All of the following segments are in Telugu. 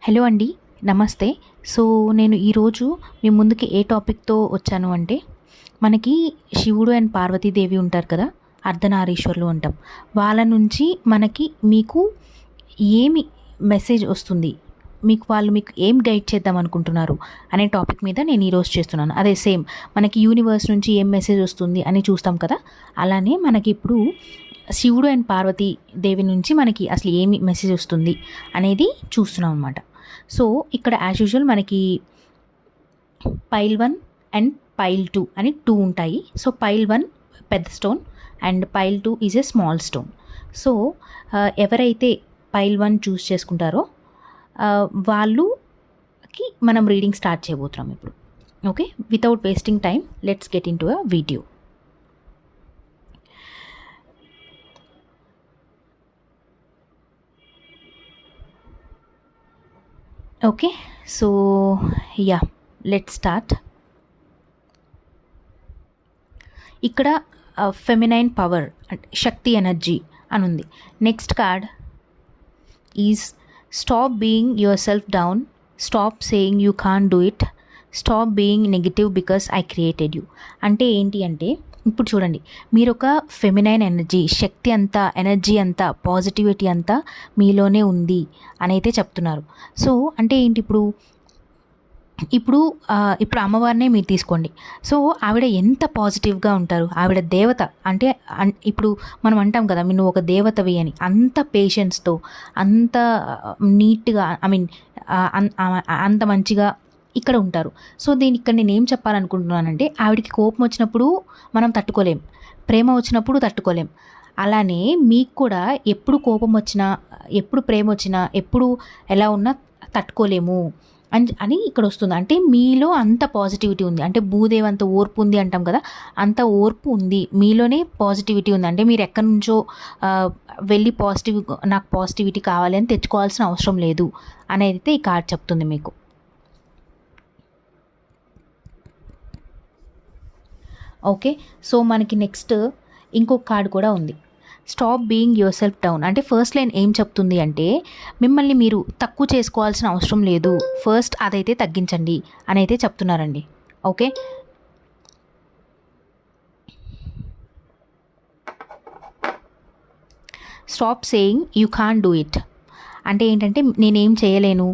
హలో అండి. నమస్తే. సో, నేను ఈరోజు మీ ముందుకి ఏ టాపిక్‌తో వచ్చాను అంటే, మనకి శివుడు అండ్ పార్వతీదేవి ఉంటారు కదా! అర్ధనారీశ్వరులు అంటాం. వాళ్ళ నుంచి మీకు ఏమి మెసేజ్ వస్తుంది? మీకు ఏం గైడ్ చేద్దాం అనుకుంటున్నారు? అనే టాపిక్ మీద నేను ఈరోజు చేస్తున్నాను. అదే సేమ్ మనకి యూనివర్స్ నుంచి ఏం మెసేజ్ వస్తుంది అని చూస్తాం కదా! అలానే మనకిప్పుడు శివుడు అండ్ పార్వతీ దేవి నుంచి మనకి అసలు ఏమి మెసేజ్ వస్తుంది అనేది చూస్తున్నాం అనమాట. సో, ఇక్కడ యాజ్ యూజువల్ మనకి పైల్ 1 అండ్ పైల్ 2 అని 2 ఉంటాయి. సో, పైల్ 1 పెద్ద stone and pile 2 is a small stone. So, ఎవరైతే పైల్ 1 చూస్ చేసుకుంటారో వాళ్ళుకి మనం రీడింగ్ స్టార్ట్ చేయబోతున్నాం ఇప్పుడు. Okay. Without wasting time let's get into a video. Okay. So, let's start. ఇక్కడ ఫెమినైన్ పవర్ అంటే శక్తి ఎనర్జీ అని ఉంది. Next card is stop being your self down, stop saying you can't do it, stop being negative because I created you. అంటే ఏంటి అంటే, ఇప్పుడు చూడండి, మీరు ఒక ఫెమినైన్ ఎనర్జీ, శక్తి అంతా, ఎనర్జీ అంతా, పాజిటివిటీ అంతా మీలోనే ఉంది అని అయితే చెప్తున్నారు. సో అంటే ఏంటి, ఇప్పుడు అమ్మవారినే మీరు తీసుకోండి. సో ఆవిడ ఎంత పాజిటివ్గా ఉంటారు, ఆవిడ దేవత అంటే ఇప్పుడు మనం అంటాం కదా, నువ్వు ఒక దేవతవి అని. అంత పేషెన్స్తో, అంత నీట్గా, అంత మంచిగా ఇక్కడ ఉంటారు. సో ఇక్కడ నేను ఏం చెప్పాలనుకుంటున్నానంటే, ఆవిడకి కోపం వచ్చినప్పుడు మనం తట్టుకోలేం, ప్రేమ వచ్చినప్పుడు తట్టుకోలేం. అలానే మీకు కూడా ఎప్పుడు కోపం వచ్చినా, ఎప్పుడు ప్రేమ వచ్చినా, ఎప్పుడు ఎలా ఉన్నా తట్టుకోలేము అని ఇక్కడ వస్తుంది. అంటే మీలో అంత పాజిటివిటీ ఉంది. అంటే భూదేవి అంత ఓర్పు ఉంది అంటాం కదా, అంత ఓర్పు ఉంది మీలోనే, పాజిటివిటీ ఉంది. అంటే మీరు ఎక్కడి నుంచో వెళ్ళి నాకు పాజిటివిటీ కావాలి అని తెచ్చుకోవాల్సిన అవసరం లేదు అనేది ఈ కార్డ్ చెప్తుంది మీకు. ఓకే. సో మనకి నెక్స్ట్ ఇంకొక కార్డ్ కూడా ఉంది, stop being your self down. అంటే ఫస్ట్ లైన్ ఏం చెప్తుంది అంటే, మిమ్మల్ని మీరు తక్కువ చేసుకోవాల్సిన అవసరం లేదు, ఫస్ట్ అదైతే తగ్గించండి అని అయితే చెప్తున్నారండి. Okay. Stop saying you can't do it అంటే ఏంటంటే, నేనేం చేయలేను,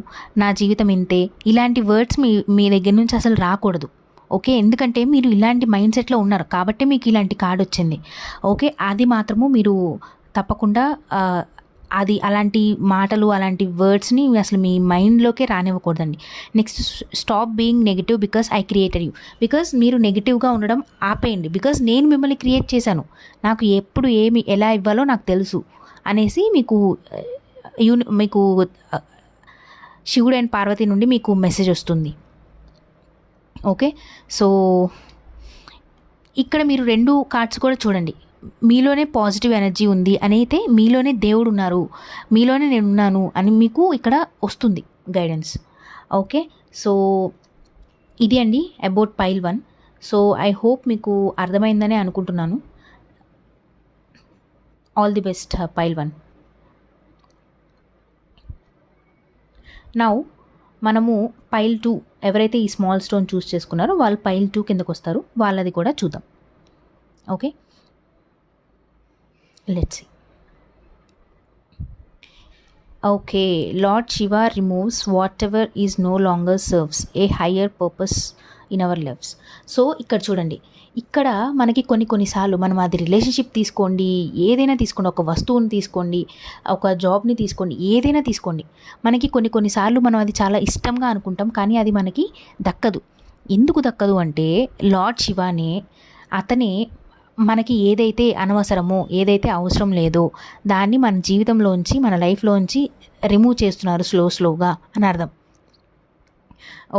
నా జీవితం ఇంతే, ఇలాంటి వర్డ్స్ మీ దగ్గర నుంచి అసలు రాకూడదు. ఓకే. ఎందుకంటే మీరు ఇలాంటి మైండ్ సెట్లో ఉన్నారు కాబట్టి మీకు ఇలాంటి కార్డ్ వచ్చింది. ఓకే. అది మాత్రము మీరు తప్పకుండా అది అలాంటి మాటలు, అలాంటి వర్డ్స్ని అసలు మీ మైండ్లోకే రానివ్వకూడదండి. Next, stop being negative because I created you. Because మీరు నెగిటివ్గా ఉండడం ఆపేయండి. బికాస్ నేను మిమ్మల్ని క్రియేట్ చేశాను, నాకు ఎప్పుడు ఎలా ఇవ్వాలో నాకు తెలుసు అనేసి మీకు శివుడు అండ్ పార్వతి నుండి మీకు మెసేజ్ వస్తుంది. ఓకే. సో ఇక్కడ మీరు 2 కార్డ్స్ కూడా చూడండి, మీలోనే పాజిటివ్ ఎనర్జీ ఉంది అని అయితే, మీలోనే దేవుడు ఉన్నారు, మీలోనే నేను ఉన్నాను అని మీకు ఇక్కడ వస్తుంది గైడెన్స్. ఓకే. సో ఇది అండి about pile 1. So I hope మీకు అర్థమైందని అనుకుంటున్నాను. All the best pile 1. Now మనము పైల్ 2, ఎవరైతే ఈ స్మాల్ స్టోన్ చూస్ చేసుకున్నారో వాళ్ళు పైల్ 2 కిందకు వస్తారు, వాళ్ళది కూడా చూద్దాం. Okay. Let's see. Okay. Lord Shiva removes whatever is no longer serves a higher purpose in our lives. So ఇక్కడ చూడండి, ఇక్కడ మనకి కొన్నిసార్లు మనం అది రిలేషన్షిప్ తీసుకోండి, ఏదైనా తీసుకోండి, ఒక వస్తువుని తీసుకోండి, ఒక జాబ్ని తీసుకోండి, ఏదైనా తీసుకోండి, మనకి కొన్నిసార్లు మనం అది చాలా ఇష్టంగా అనుకుంటాం, కానీ అది మనకి దక్కదు. ఎందుకు దక్కదు అంటే, లార్డ్ శివానే, అతనే మనకి ఏదైతే అనవసరమో, ఏదైతే అవసరం లేదో దాన్ని మన జీవితంలోంచి, మన లైఫ్లోంచి రిమూవ్ చేస్తున్నారు స్లోగా అని అర్థం.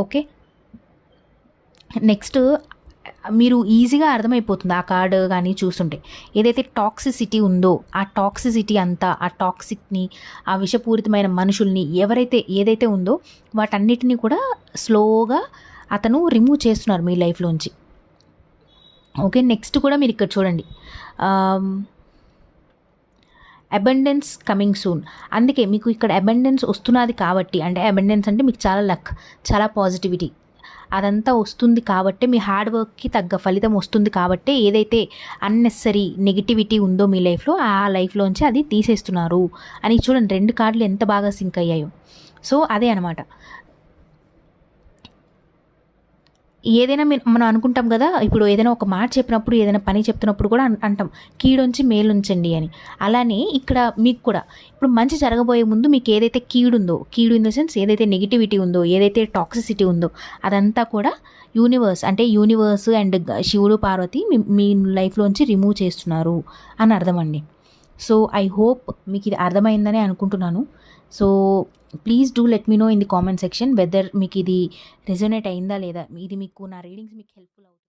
ఓకే. నెక్స్ట్, మీరు ఈజీగా అర్థమైపోతుంది ఆ కార్డ్ కానీ చూస్తుంటే, ఏదైతే టాక్సిసిటీ ఉందో ఆ టాక్సిసిటీ అంతా, ఆ టాక్సిక్ని, ఆ విషపూరితమైన మనుషుల్ని ఏదైతే ఉందో వాటన్నిటిని కూడా స్లోగా అతను రిమూవ్ చేస్తున్నారు మీ లైఫ్లోంచి. ఓకే. నెక్స్ట్ కూడా మీరు ఇక్కడ చూడండి, అబండెన్స్ కమింగ్ సూన్. అందుకే మీకు ఇక్కడ అబండెన్స్ వస్తున్నది కాబట్టి, అంటే అబండెన్స్ అంటే మీకు చాలా లక్, చాలా పాజిటివిటీ అదంతా వస్తుంది కాబట్టి, మీ హార్డ్ వర్క్కి తగ్గ ఫలితం వస్తుంది కాబట్టి, ఏదైతే అన్నెసరీ నెగిటివిటీ ఉందో మీ లైఫ్లో ఆ లైఫ్లోంచి అది తీసేస్తున్నారు అని. చూడండి 2 కార్డులు ఎంత బాగా సింక్ అయ్యాయో. సో అదే అనమాట. ఏదైనా మనం అనుకుంటాం కదా, ఇప్పుడు ఏదైనా ఒక మాట చెప్పినప్పుడు, ఏదైనా పని చెప్తున్నప్పుడు కూడా అంటాం కీడొంచి మేలుంచండి అని. అలానే ఇక్కడ మీకు కూడా ఇప్పుడు మంచి జరగబోయే ముందు మీకు ఏదైతే కీడుందో, కీడు ఇన్ ద సెన్స్ ఏదైతే నెగిటివిటీ ఉందో, ఏదైతే టాక్సిసిటీ ఉందో అదంతా కూడా యూనివర్స్ అండ్ శివుడు పార్వతి మీ లైఫ్లోంచి రిమూవ్ చేస్తున్నారు అని అర్థం అండి. సో ఐ హోప్ మీకు ఇది అర్థమైందని అనుకుంటున్నాను. So please do let me know in the comment section whether మీకు ఇది రెజొనేట్ అయిందా లేదా, ఇది మీకు నా రీడింగ్స్ మీకు హెల్ప్ఫుల్ అవుతుంది.